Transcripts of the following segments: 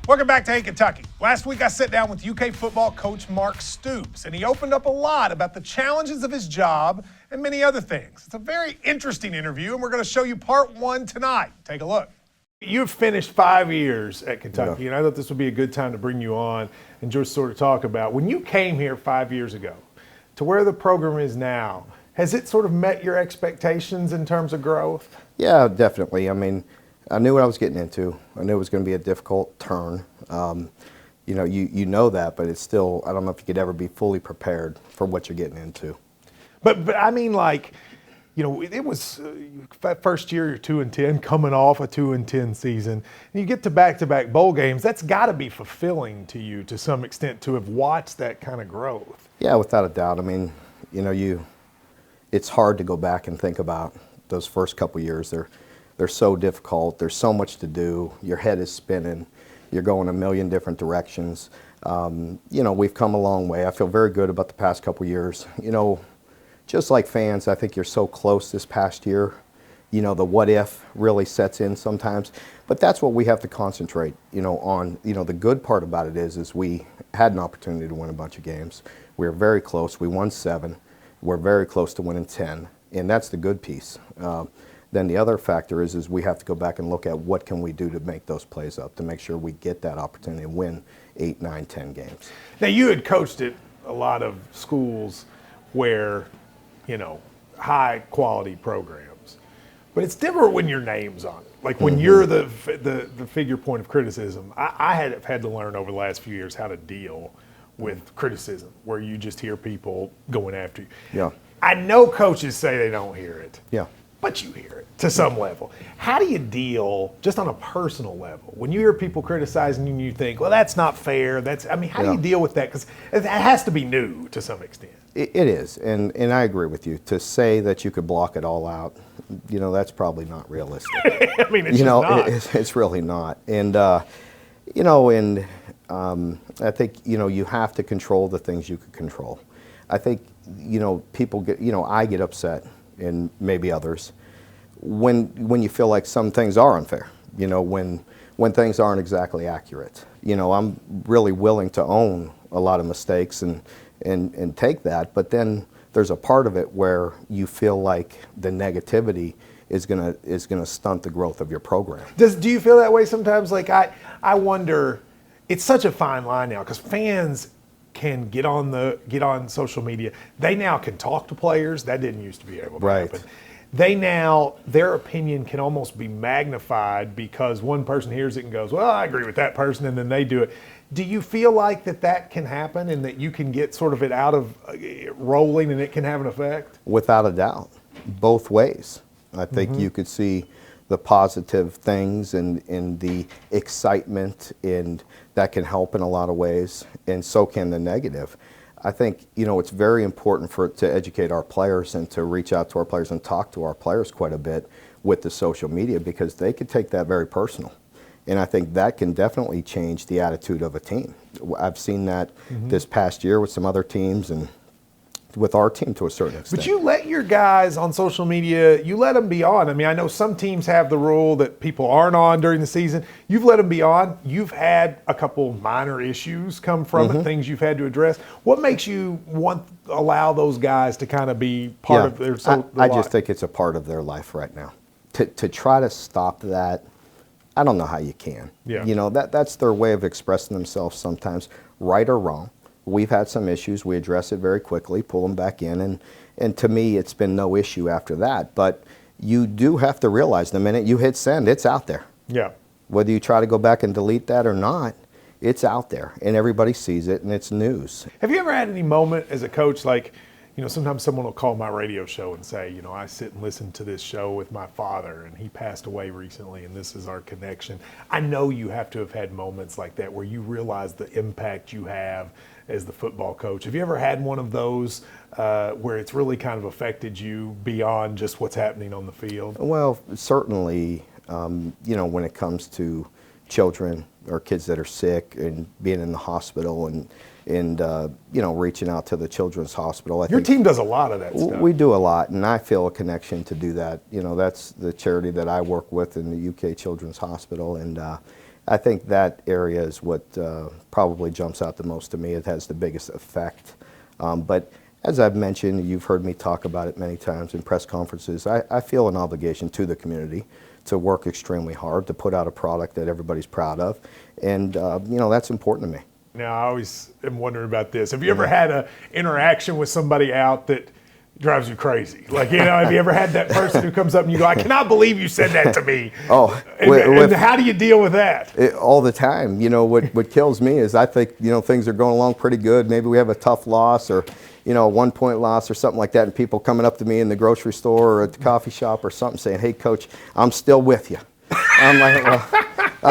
Welcome back to Hey Kentucky. Last week I sat down with UK football coach Mark Stoops, and he opened up a lot about the challenges of his job and many other things. It's a very interesting interview, and we're going to show you part one tonight. Take a look. You've finished 5 years at Kentucky, and I thought this would be a good time to bring you on and just sort of talk about when you came here 5 years ago to where the program is now. Has it sort of met your expectations in terms of growth? Yeah, definitely. I mean, I knew what I was getting into. I knew it was going to be a difficult turn. You know that, but it's still, I don't know if you could ever be fully prepared for what you're getting into. But I mean, like, you know, it was that first year you're 2-10, coming off a 2-10 season, and you get to back-to-back bowl games. That's got to be fulfilling to you to some extent to have watched that kind of growth. Yeah, without a doubt. I mean, it's hard to go back and think about those first couple years. They're so difficult. There's so much to do. Your head is spinning. You're going a million different directions. We've come a long way. I feel very good about the past couple years. Just like fans, I think you're so close this past year. The what if really sets in sometimes. But that's what we have to concentrate, on. The good part about it is we had an opportunity to win a bunch of games. We were very close. We won 7. We're very close to winning 10. And that's the good piece. Then the other factor is we have to go back and look at what can we do to make those plays up, to make sure we get that opportunity to win 8, 9, 10 games. Now, you had coached at a lot of schools where, high quality programs. But it's different when your name's on it. Like when you're the figure point of criticism. I have had to learn over the last few years how to deal with criticism, where you just hear people going after you. Yeah. I know coaches say they don't hear it. Yeah. But you hear it to some level. How do you deal, just on a personal level, when you hear people criticizing you and you think, well, that's not fair. How do you deal with that? Because it has to be new to some extent. It is, and I agree with you. To say that you could block it all out, that's probably not realistic. I mean, it's just not. It's really not. And, I think, you have to control the things you can control. I think, people get, I get upset, and maybe others, when you feel like some things are unfair, when things aren't exactly accurate. I'm really willing to own a lot of mistakes and take that, but then there's a part of it where you feel like the negativity is gonna stunt the growth of your program. Do you feel that way sometimes? Like I wonder, it's such a fine line now because fans can get on social media. They now can talk to players. That didn't used to be able to happen. Their opinion can almost be magnified because one person hears it and goes, well, I agree with that person, and then they do it. Do you feel like that can happen and that you can get sort of it out of rolling and it can have an effect? Without a doubt, both ways. I think you could see the positive things and the excitement, and that can help in a lot of ways, and so can the negative. I think, it's very important to educate our players and to reach out to our players and talk to our players quite a bit with the social media, because they could take that very personal. And I think that can definitely change the attitude of a team. I've seen that this past year with some other teams and with our team to a certain extent. But you let your guys on social media, you let them be on. I mean, I know some teams have the rule that people aren't on during the season. You've let them be on. You've had a couple minor issues come from it, things you've had to address. What makes you allow those guys to kind of be part of their life? I just think it's a part of their life right now. To try to stop that, I don't know how you can. Yeah. That's their way of expressing themselves sometimes, right or wrong. We've had some issues. We address it very quickly, pull them back in, and to me, it's been no issue after that. But you do have to realize the minute you hit send, it's out there. Yeah. Whether you try to go back and delete that or not, it's out there, and everybody sees it, and it's news. Have you ever had any moment as a coach, like, sometimes someone will call my radio show and say, I sit and listen to this show with my father, and he passed away recently, and this is our connection. I know you have to have had moments like that where you realize the impact you have as the football coach. Have you ever had one of those where it's really kind of affected you beyond just what's happening on the field? Well, certainly, when it comes to children or kids that are sick and being in the hospital and reaching out to the children's hospital. Your team does a lot of that stuff. We do a lot, and I feel a connection to do that. That's the charity that I work with in the UK Children's Hospital, and I think that area is what probably jumps out the most to me. It has the biggest effect. But as I've mentioned, you've heard me talk about it many times in press conferences, I feel an obligation to the community to work extremely hard to put out a product that everybody's proud of. And, you know, that's important to me. Now, I always am wondering about this. Have you ever had an interaction with somebody out that drives you crazy? Like, you know, have you ever had that person who comes up and you go, I cannot believe you said that to me? Oh, and how do you deal with that? All the time. You know, what kills me is I think, you know, things are going along pretty good. Maybe we have a tough loss or, you know, a 1-point loss or something like that, and people coming up to me in the grocery store or at the coffee shop or something saying, hey, Coach, I'm still with you. I'm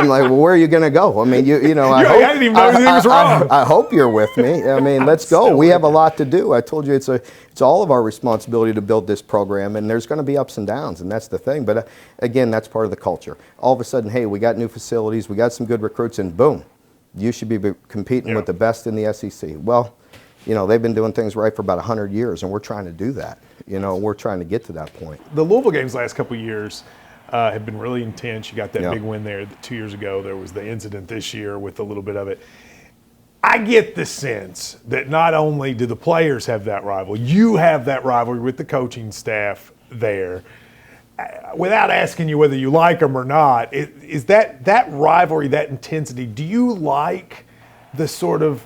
like, well, where are you going to go? I mean, you know, I didn't even know anything was wrong. I hope you're with me. I mean, let's go. We have a lot to do. I told you it's all of our responsibility to build this program, and there's going to be ups and downs, and that's the thing. But again, that's part of the culture. All of a sudden, hey, we got new facilities, we got some good recruits, and boom, you should be competing with the best in the SEC. Well, you know, they've been doing things right for about 100 years, and we're trying to do that. You know, we're trying to get to that point. The Louisville games last couple of years have been really intense. You got that big win there 2 years ago. There was the incident this year with a little bit of it. I get the sense that not only do the players have that rivalry, you have that rivalry with the coaching staff there. Without asking you whether you like them or not, is that rivalry, that intensity, do you like the sort of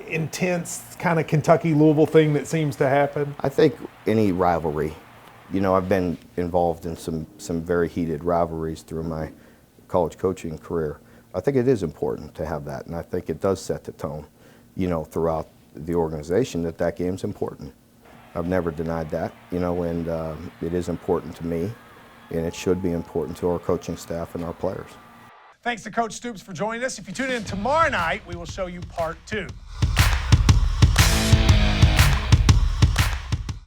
intense kind of Kentucky-Louisville thing that seems to happen? I think any rivalry, you know, I've been involved in some very heated rivalries through my college coaching career. I think it is important to have that, and I think it does set the tone, you know, throughout the organization that game's important. I've never denied that, you know, and it is important to me, and it should be important to our coaching staff and our players. Thanks to Coach Stoops for joining us. If you tune in tomorrow night, we will show you part 2.